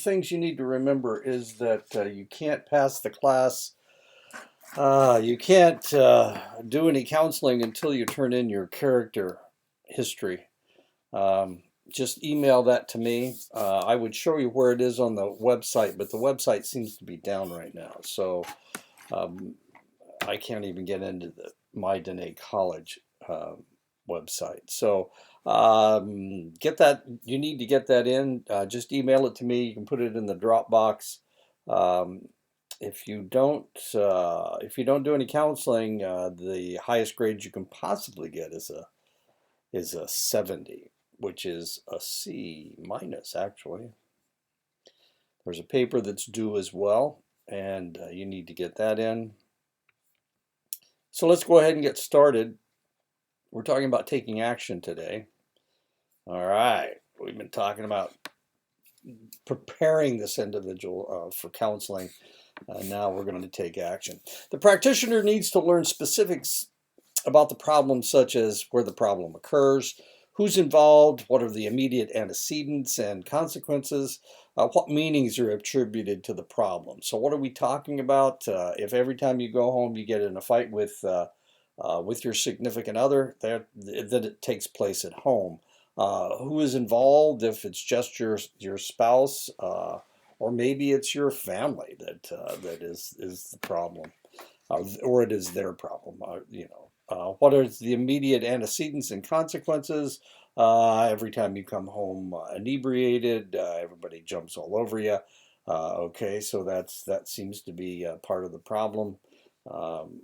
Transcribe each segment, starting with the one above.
Things you need to remember is that you can't pass the class. You can't do any counseling until you turn in your character history. Just email that to me. I would show you where it is on the website, but the website seems to be down right now. So um, I can't even get into the My Dene College website. So get that. You need to get that in. Just email it to me. You can put it in the Dropbox. Um, if you don't do any counseling, the highest grade you can possibly get is a 70, which is a C minus actually. There's a paper that's due as well, and you need to get that in. So let's go ahead and get started. We're talking about taking action today. All right, we've been talking about preparing this individual for counseling. Now we're going to take action. The practitioner needs to learn specifics about the problem, such as where the problem occurs, who's involved, what are the immediate antecedents and consequences, what meanings are attributed to the problem. So what are we talking about? If every time you go home you get in a fight with your significant other, that it takes place at home. Who is involved? If it's just your spouse, or maybe it's your family that is the problem, or it is their problem. What are the immediate antecedents and consequences? Every time you come home inebriated, everybody jumps all over you. Okay, so that seems to be part of the problem. Um,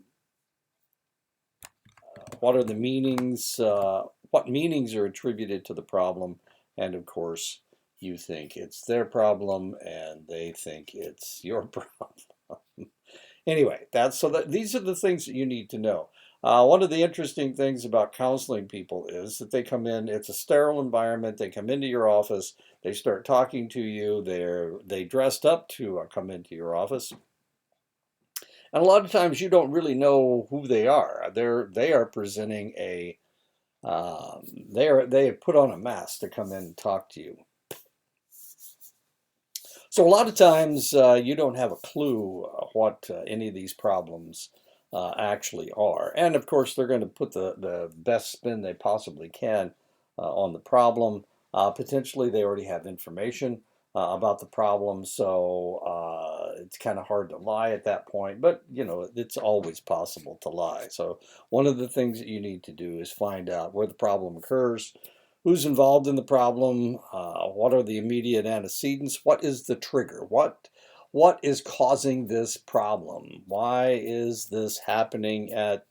what are the meanings? What meanings are attributed to the problem? And of course, you think it's their problem, and they think it's your problem. Anyway, these are the things that you need to know. One of the interesting things about counseling people is that they come in, it's a sterile environment. They come into your office, they start talking to you, they dressed up to come into your office. And a lot of times you don't really know who they are. They are presenting they have put on a mask to come in and talk to you. So a lot of times you don't have a clue what any of these problems actually are. And of course, they're going to put the best spin they possibly can on the problem. Potentially, they already have information about the problem, so it's kind of hard to lie at that point. But, it's always possible to lie. So one of the things that you need to do is find out where the problem occurs, who's involved in the problem, what are the immediate antecedents, what is the trigger, what is causing this problem, why is this happening at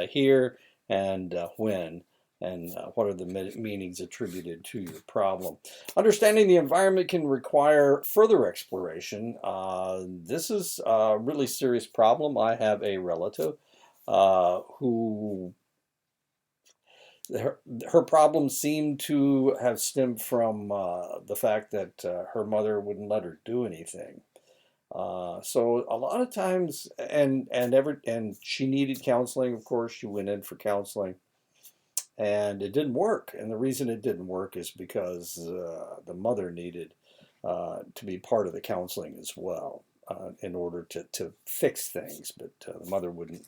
here, and when, and what are the meanings attributed to your problem. Understanding the environment can require further exploration. This is a really serious problem. I have a relative who her problems seem to have stemmed from the fact that her mother wouldn't let her do anything. So a lot of times, and she needed counseling. Of course, she went in for counseling, and it didn't work. And the reason it didn't work is because the mother needed to be part of the counseling as well in order to fix things, but the mother wouldn't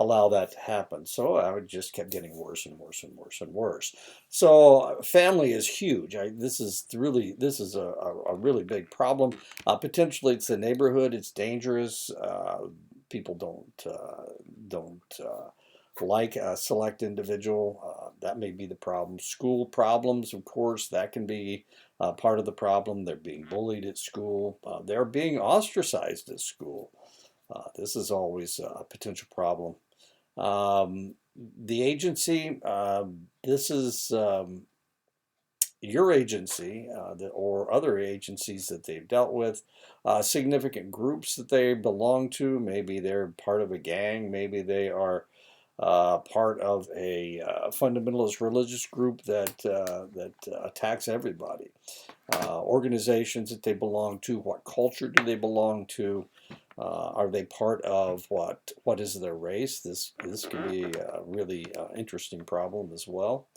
allow that to happen. So I would just kept getting worse and worse and worse and worse. So family is huge. This is a really big problem. Potentially, it's the neighborhood. It's dangerous. People don't like a select individual. That may be the problem. School problems, of course, that can be part of the problem. They're being bullied at school. They're being ostracized at school. This is always a potential problem. The agency, this is your agency or other agencies that they've dealt with, significant groups that they belong to. Maybe they're part of a gang. Maybe they are part of a fundamentalist religious group that attacks everybody. Organizations that they belong to. What culture do they belong to? Are they part of what is their race? This could be a really interesting problem as well.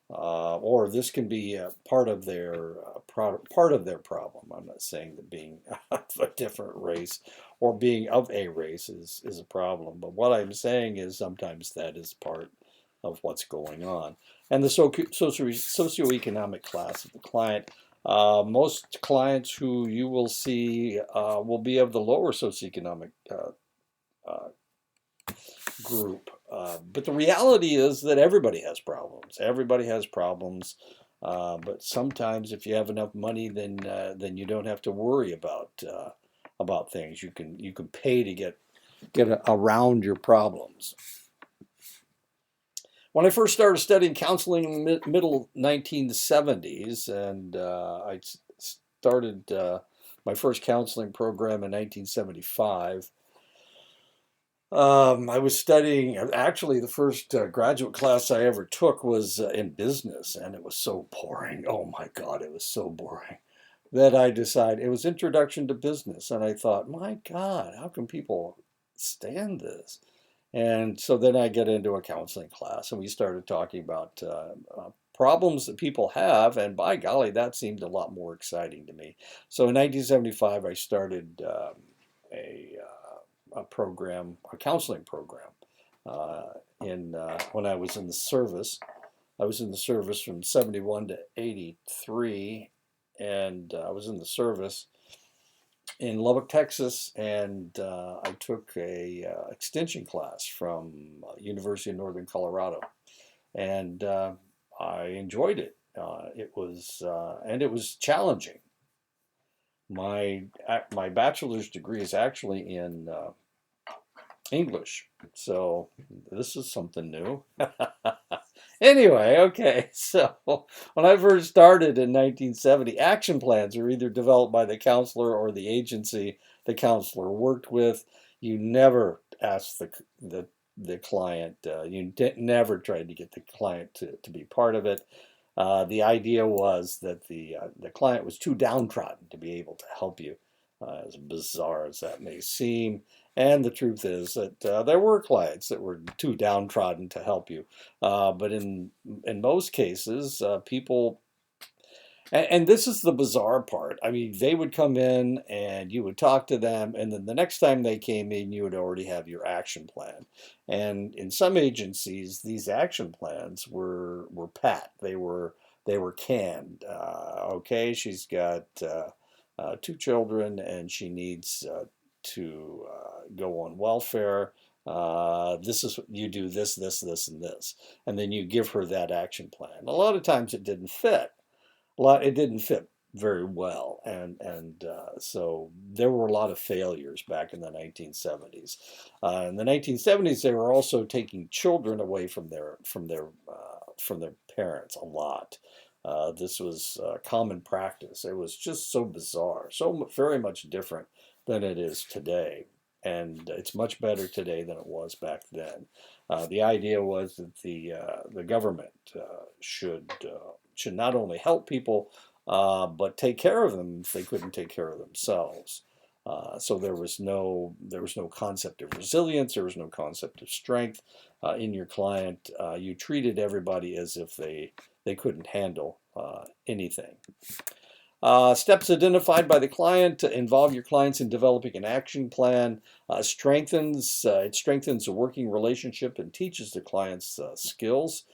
or this can be part of their part of their problem. I'm not saying that being of a different race or being of a race is a problem, but what I'm saying is sometimes that is part of what's going on. And the socioeconomic class of the client. Most clients who you will see will be of the lower socioeconomic uh, group. But the reality is that everybody has problems. Everybody has problems. But sometimes, if you have enough money, then you don't have to worry about things. You can pay to get around your problems. When I first started studying counseling in the middle 1970s, and I started my first counseling program in 1975. I was studying, actually, the first graduate class I ever took was in business, and it was so boring. Oh my God, it was so boring that I decided it was Introduction to Business. And I thought, my God, how can people stand this? And so then I get into a counseling class, and we started talking about problems that people have. And by golly, that seemed a lot more exciting to me. So in 1975, I started a program, a counseling program, in when I was in the service. I was in the service from 71 to 83, and I was in the service in Lubbock, Texas, and I took a extension class from University of Northern Colorado, and I enjoyed it. It was challenging. My bachelor's degree is actually in English, so this is something new. Anyway, okay, so when I first started in 1970, action plans were either developed by the counselor or the agency the counselor worked with. You never asked the client, never tried to get the client to be part of it. The idea was that the client was too downtrodden to be able to help you, as bizarre as that may seem. And the truth is that there were clients that were too downtrodden to help you. But in most cases, people, and this is the bizarre part. I mean, they would come in and you would talk to them, and then the next time they came in, you would already have your action plan. And in some agencies, these action plans were pat. They were canned. Okay, she's got two children, and she needs to go on welfare. This is you do this, and this, and then you give her that action plan. A lot of times it didn't fit. It didn't fit very well, and so there were a lot of failures back in the 1970s. In the 1970s, they were also taking children away from their parents a lot. This was common practice. It was just so bizarre, so very much different than it is today. And it's much better today than it was back then. The idea was that the government should not only help people, but take care of them if they couldn't take care of themselves. So there was no concept of resilience. There was no concept of strength in your client. You treated everybody as if they couldn't handle anything. Steps identified by the client to involve your clients in developing an action plan it strengthens a working relationship and teaches the clients skills.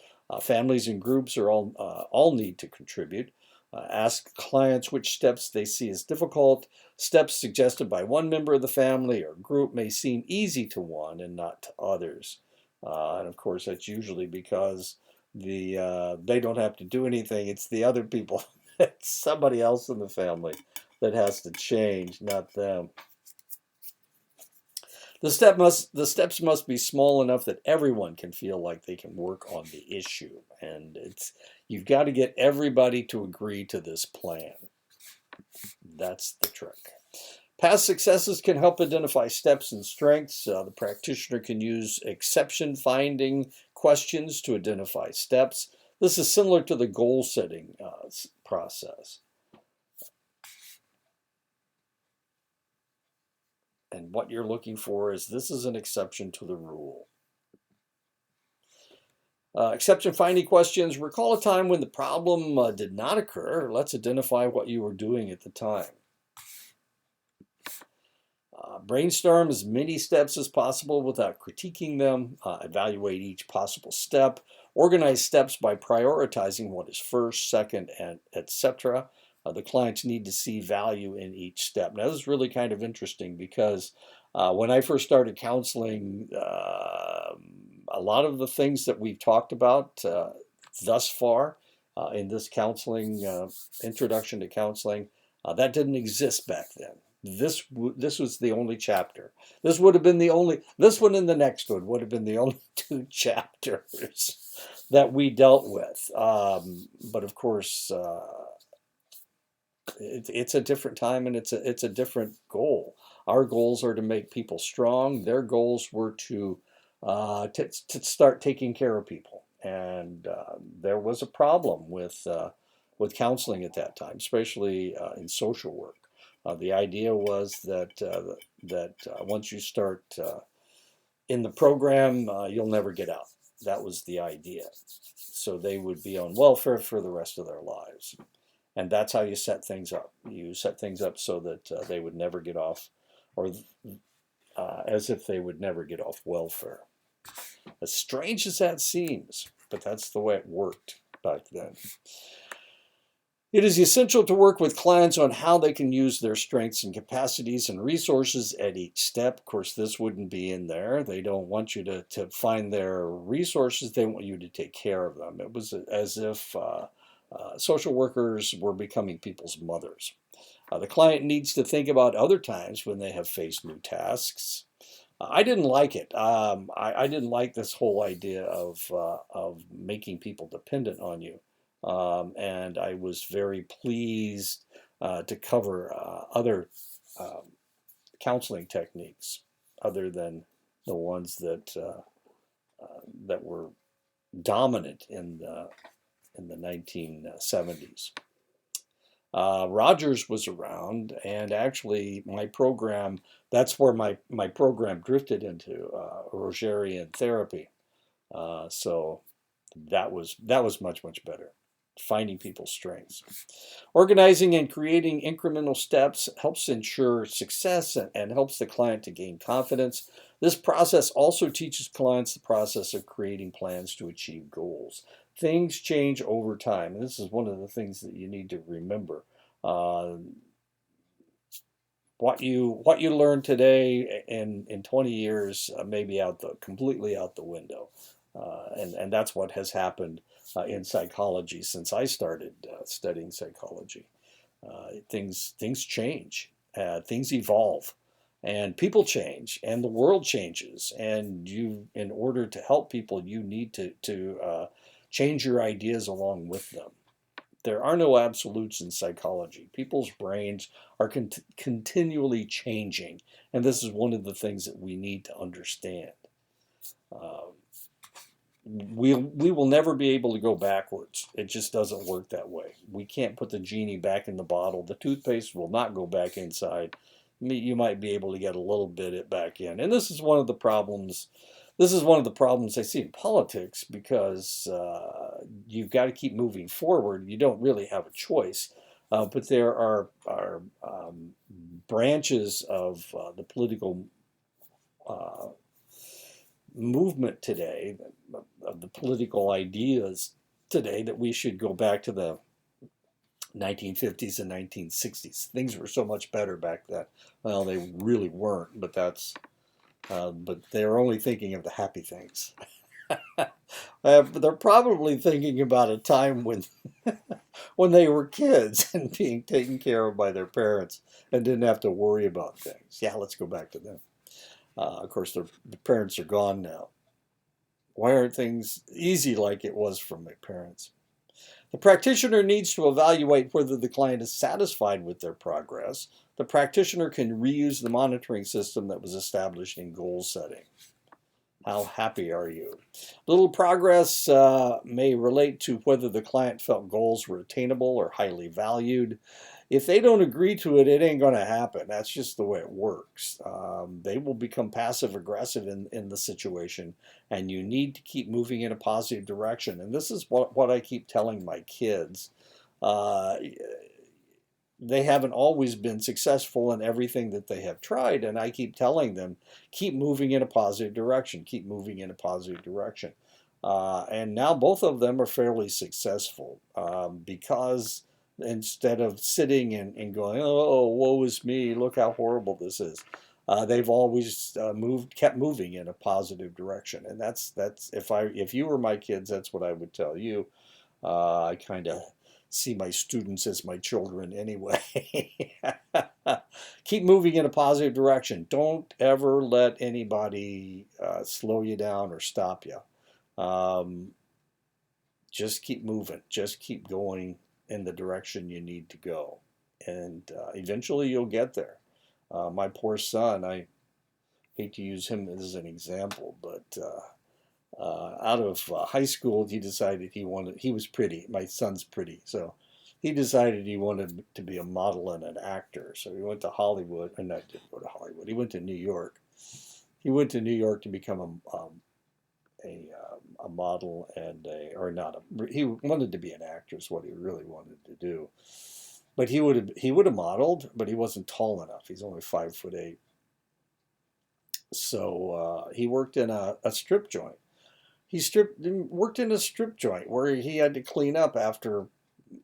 Families and groups are all need to contribute. Ask clients which steps they see as difficult. Steps suggested by one member of the family or group may seem easy to one and not to others. And of course, that's usually because they don't have to do anything. It's the other people, it's somebody else in the family that has to change, not them. The steps must be small enough that everyone can feel like they can work on the issue, and you've got to get everybody to agree to this plan. That's the trick. Past successes can help identify steps and strengths. The practitioner can use exception finding questions to identify steps. This is similar to the goal setting process. And what you're looking for is this is an exception to the rule. Exception finding questions. Recall a time when the problem did not occur. Let's identify what you were doing at the time. Brainstorm as many steps as possible without critiquing them. Evaluate each possible step. Organize steps by prioritizing what is first, second, and etc. The clients need to see value in each step. Now, this is really kind of interesting because when I first started counseling, a lot of the things that we've talked about thus far in this counseling introduction to counseling, that didn't exist back then. This was the only chapter. This would have been the only. This one and the next one would have been the only two chapters that we dealt with. But of course, it's a different time and it's a different goal. Our goals are to make people strong. Their goals were to start taking care of people, and there was a problem with counseling at that time, especially in social work. The idea was that once you start in the program, you'll never get out. That was the idea. So they would be on welfare for the rest of their lives. And that's how you set things up. You set things up so that they would never get off, or as if they would never get off welfare. As strange as that seems, but that's the way it worked back then. It is essential to work with clients on how they can use their strengths and capacities and resources at each step. Of course, this wouldn't be in there. They don't want you to find their resources. They want you to take care of them. It was as if social workers were becoming people's mothers. The client needs to think about other times when they have faced new tasks. I didn't like it. I didn't like this whole idea of making people dependent on you. And I was very pleased to cover other counseling techniques other than the ones that were dominant in the 1970s. Rogers was around, and actually my program, that's where my program drifted into Rogerian therapy. So that was much better. Finding people's strengths. Organizing and creating incremental steps helps ensure success and helps the client to gain confidence. This process also teaches clients the process of creating plans to achieve goals. Things change over time, and this is one of the things that you need to remember. What you learn today in 20 years may be completely out the window, and that's what has happened in psychology since I started studying psychology. Things change, things evolve, and people change, and the world changes. And in order to help people, you need to change your ideas along with them. There are no absolutes in psychology. People's brains are continually changing, and this is one of the things that we need to understand. We will never be able to go backwards. It just doesn't work that way. We can't put the genie back in the bottle. The toothpaste will not go back inside. You might be able to get a little bit back in. And this is one of the problems. This is one of the problems I see in politics, because you've got to keep moving forward. You don't really have a choice. But there are branches of the political movement today, of the political ideas today, that we should go back to the 1950s and 1960s. Things were so much better back then. Well, they really weren't, but they're only thinking of the happy things. They're probably thinking about a time when they were kids and being taken care of by their parents and didn't have to worry about things. Yeah, let's go back to them. Of course, the parents are gone now. Why aren't things easy like it was for my parents? The practitioner needs to evaluate whether the client is satisfied with their progress. The practitioner can reuse the monitoring system that was established in goal setting. How happy are you? Little progress may relate to whether the client felt goals were attainable or highly valued. if they don't agree to it, it ain't going to happen. That's just the way it works. They will become passive aggressive in the situation, and you need to keep moving in a positive direction. And this is what I keep telling my kids. Uh, they haven't always been successful in everything that they have tried, and I keep telling them, keep moving in a positive direction, keep moving in a positive direction. And now both of them are fairly successful because instead of sitting and going, oh, woe is me, look how horrible this is, they've always kept moving in a positive direction. And that's if you were my kids, that's what I would tell you. I kind of see my students as my children anyway. Keep moving in a positive direction. Don't ever let anybody slow you down or stop you. Um, just keep moving. Just keep going in the direction you need to go. And eventually you'll get there. My poor son, I hate to use him as an example, but out of high school, he decided he was pretty. My son's pretty. So he decided he wanted to be a model and an actor. So he went to Hollywood, and I didn't go to Hollywood. He went to New York. He went to New York to become a model and or not he wanted to be an actor is what he really wanted to do. But he would have modeled, but he wasn't tall enough. He's only 5'8". So he worked in a strip joint. Worked in a strip joint where he had to clean up after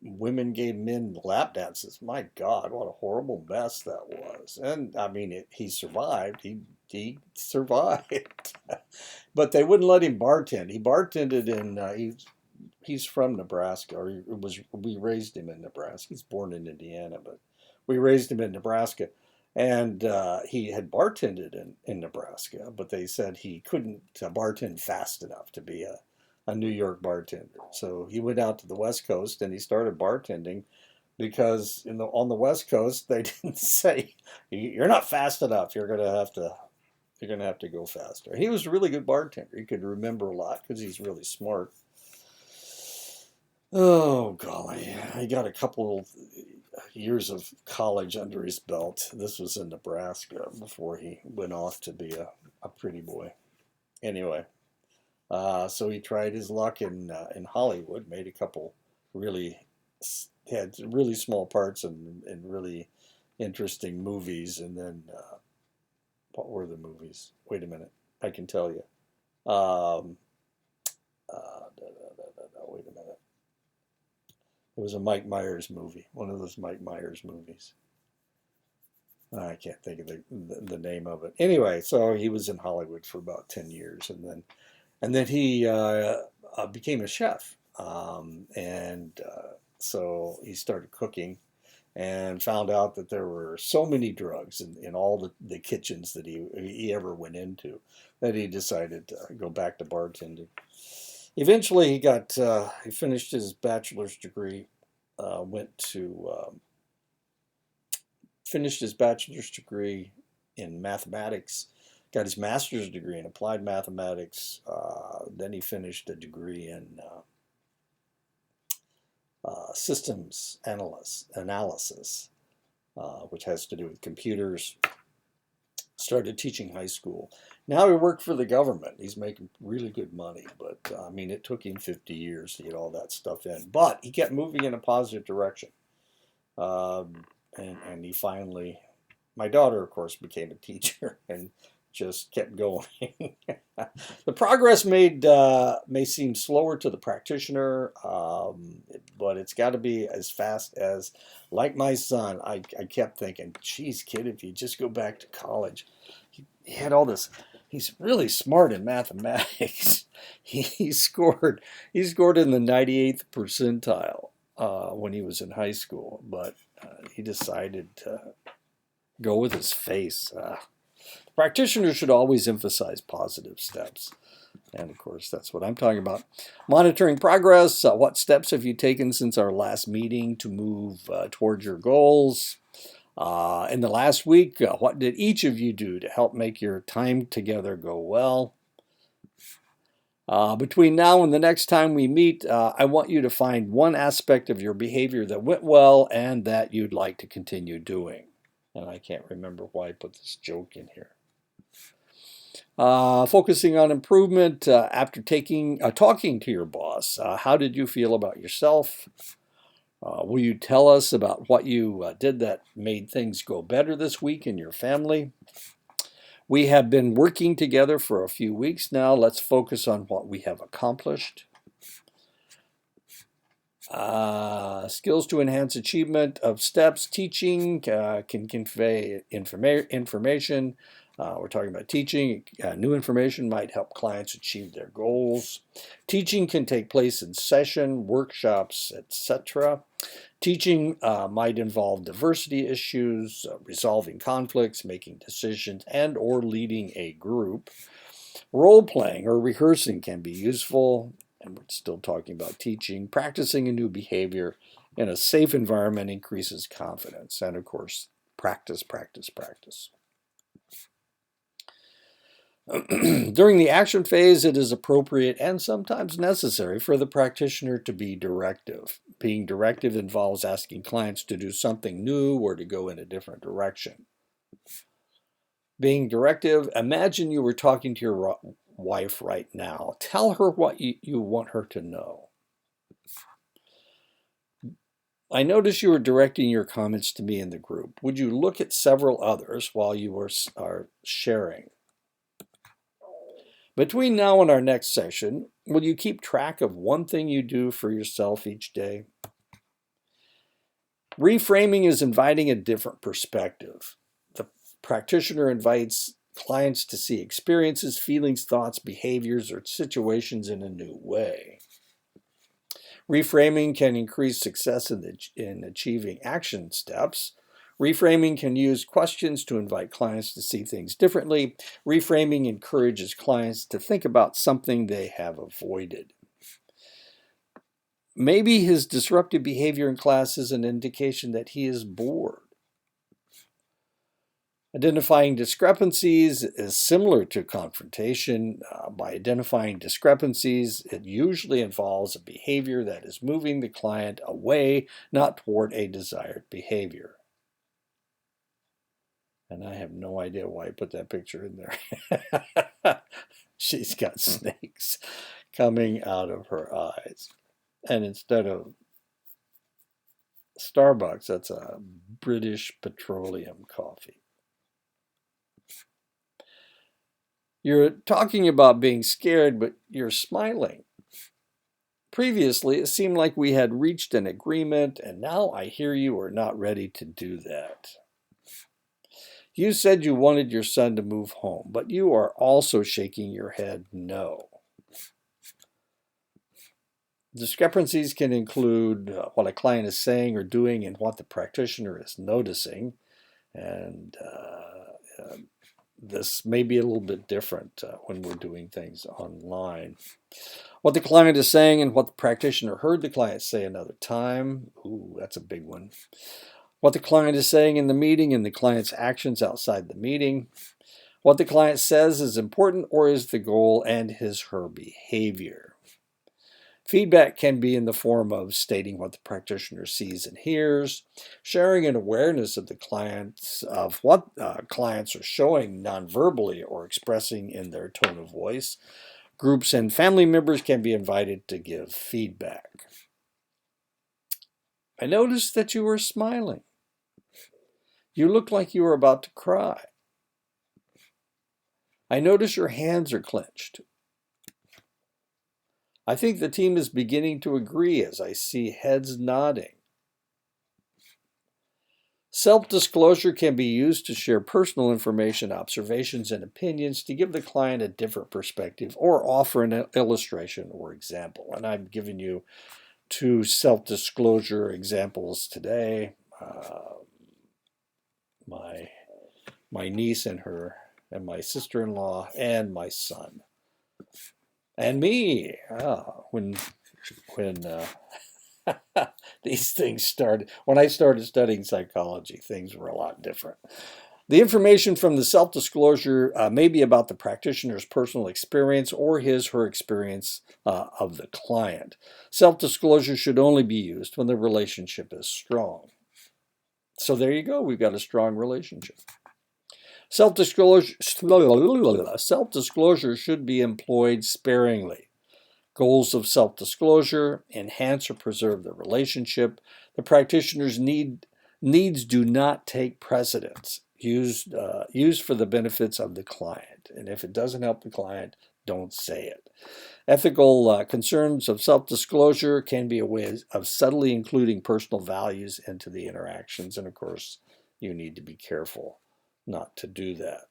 women gave men lap dances. My God, what a horrible mess that was. And I mean, he survived. He survived, but they wouldn't let him bartend. He bartended in. He's from Nebraska, or we raised him in Nebraska. He's born in Indiana, but we raised him in Nebraska. And he had bartended in Nebraska, but they said he couldn't bartend fast enough to be a New York bartender. So he went out to the West Coast and he started bartending because on the West Coast they didn't say you're not fast enough. You're gonna have to go faster. He was a really good bartender. He could remember a lot because he's really smart. Oh golly, I got a couple years of college under his belt. This was in Nebraska before he went off to be a pretty boy. Anyway, so he tried his luck in Hollywood, made a couple really had really small parts in really interesting movies, and then what were the movies? Wait a minute, I can tell you. Um, wait a minute. It was a Mike Myers movie, one of those Mike Myers movies. I can't think of the name of it. Anyway, so he was in Hollywood for about 10 years, and then he became a chef, and so he started cooking, and found out that there were so many drugs in all the kitchens that he ever went into that he decided to go back to bartending. Eventually, he finished his bachelor's degree, went to finished his bachelor's degree in mathematics, got his master's degree in applied mathematics. Then he finished a degree in systems analysis, which has to do with computers. Started teaching high school. Now he worked for the government. He's making really good money, but I mean, it took him 50 years to get all that stuff in. But he kept moving in a positive direction. And he finally, my daughter, of course, became a teacher and just kept going. The progress made may seem slower to the practitioner, but it's got to be as fast as, like my son, I kept thinking, geez, kid, if you just go back to college, he had all this. He's really smart in mathematics. He scored in the 98th percentile when he was in high school, but he decided to go with his face. Practitioners should always emphasize positive steps. And of course, that's what I'm talking about. Monitoring progress. What steps have you taken since our last meeting to move towards your goals? In the last week, what did each of you do to help make your time together go well? Between now and the next time we meet, I want you to find one aspect of your behavior that went well and that you'd like to continue doing. And I can't remember why I put this joke in here. Focusing on improvement after talking to your boss. How did you feel about yourself? Will you tell us about what you did that made things go better this week in your family? We have been working together for a few weeks now. Let's focus on what we have accomplished. Skills to enhance achievement of steps. Teaching can convey information. We're talking about teaching. New information might help clients achieve their goals. Teaching can take place in session, workshops, etc. Teaching might involve diversity issues, resolving conflicts, making decisions, and or leading a group. Role-playing or rehearsing can be useful, and we're still talking about teaching. Practicing a new behavior in a safe environment increases confidence. And of course, practice, practice, practice. During the action phase, it is appropriate and sometimes necessary for the practitioner to be directive. Being directive involves asking clients to do something new or to go in a different direction. Being directive, imagine you were talking to your wife right now. Tell her what you want her to know. I notice you are directing your comments to me in the group. Would you look at several others while you are sharing? Between now and our next session, will you keep track of one thing you do for yourself each day? Reframing is inviting a different perspective. The practitioner invites clients to see experiences, feelings, thoughts, behaviors, or situations in a new way. Reframing can increase success in achieving action steps. Reframing can use questions to invite clients to see things differently. Reframing encourages clients to think about something they have avoided. Maybe his disruptive behavior in class is an indication that he is bored. Identifying discrepancies is similar to confrontation. By identifying discrepancies, it usually involves a behavior that is moving the client away, not toward a desired behavior. And I have no idea why I put that picture in there. She's got snakes coming out of her eyes. And instead of Starbucks, that's a British Petroleum coffee. You're talking about being scared, but you're smiling. Previously, it seemed like we had reached an agreement, and now I hear you are not ready to do that. You said you wanted your son to move home, but you are also shaking your head no. Discrepancies can include what a client is saying or doing and what the practitioner is noticing. And this may be a little bit different when we're doing things online. What the client is saying and what the practitioner heard the client say another time. Ooh, that's a big one. What the client is saying in the meeting and the client's actions outside the meeting. What the client says is important or is the goal and his/her behavior. Feedback can be in the form of stating what the practitioner sees and hears, sharing an awareness of the clients of what clients are showing nonverbally or expressing in their tone of voice. Groups and family members can be invited to give feedback. I noticed that you were smiling. You look like you were about to cry. I notice your hands are clenched. I think the team is beginning to agree as I see heads nodding. Self-disclosure can be used to share personal information, observations, and opinions to give the client a different perspective or offer an illustration or example. And I've given you 2 self-disclosure examples today. My niece and my sister-in-law and my son. And me, when these things started, when I started studying psychology, things were a lot different. The information from the self-disclosure may be about the practitioner's personal experience or his/her experience of the client. Self-disclosure should only be used when the relationship is strong. So there you go. We've got a strong relationship. Self-disclosure should be employed sparingly. Goals of self-disclosure: enhance or preserve the relationship. The practitioner's needs do not take precedence. Used for the benefits of the client. And if it doesn't help the client, don't say it. Ethical concerns of self-disclosure can be a way of subtly including personal values into the interactions. And of course, you need to be careful not to do that.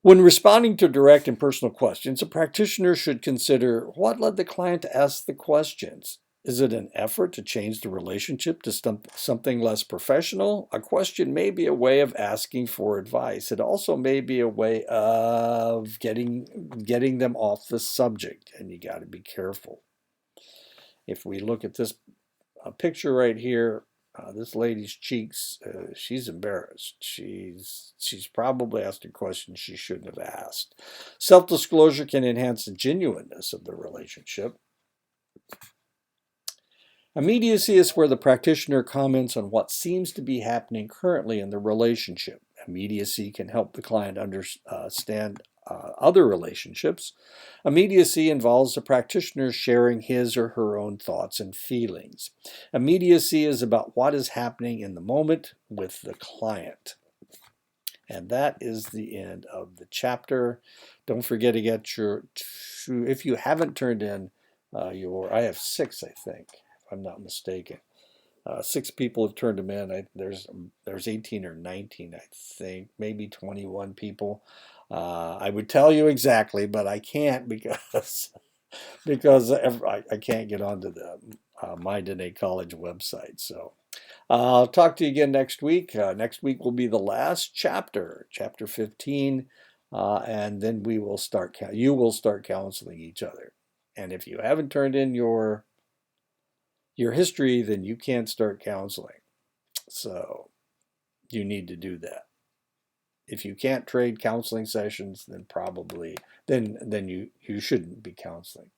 When responding to direct and personal questions, a practitioner should consider what led the client to ask the questions. Is it an effort to change the relationship to something less professional? A question may be a way of asking for advice. It also may be a way of getting them off the subject, and you got to be careful. If we look at this picture right here, this lady's cheeks, she's embarrassed. She's probably asked a question she shouldn't have asked. Self-disclosure can enhance the genuineness of the relationship. Immediacy is where the practitioner comments on what seems to be happening currently in the relationship. Immediacy can help the client understand other relationships. Immediacy involves the practitioner sharing his or her own thoughts and feelings. Immediacy is about what is happening in the moment with the client. And that is the end of the chapter. Don't forget to get if you haven't turned in I have 6, I think, if I'm not mistaken. 6 people have turned them in. There's 18 or 19, I think, maybe 21 people. I would tell you exactly, but I can't because I can't get onto the Mind Innate College website. So I'll talk to you again next week. Next week will be the last chapter, chapter 15, and then you will start counseling each other. And if you haven't turned in your history, then you can't start counseling. So you need to do that. If you can't trade counseling sessions, then you shouldn't be counseling.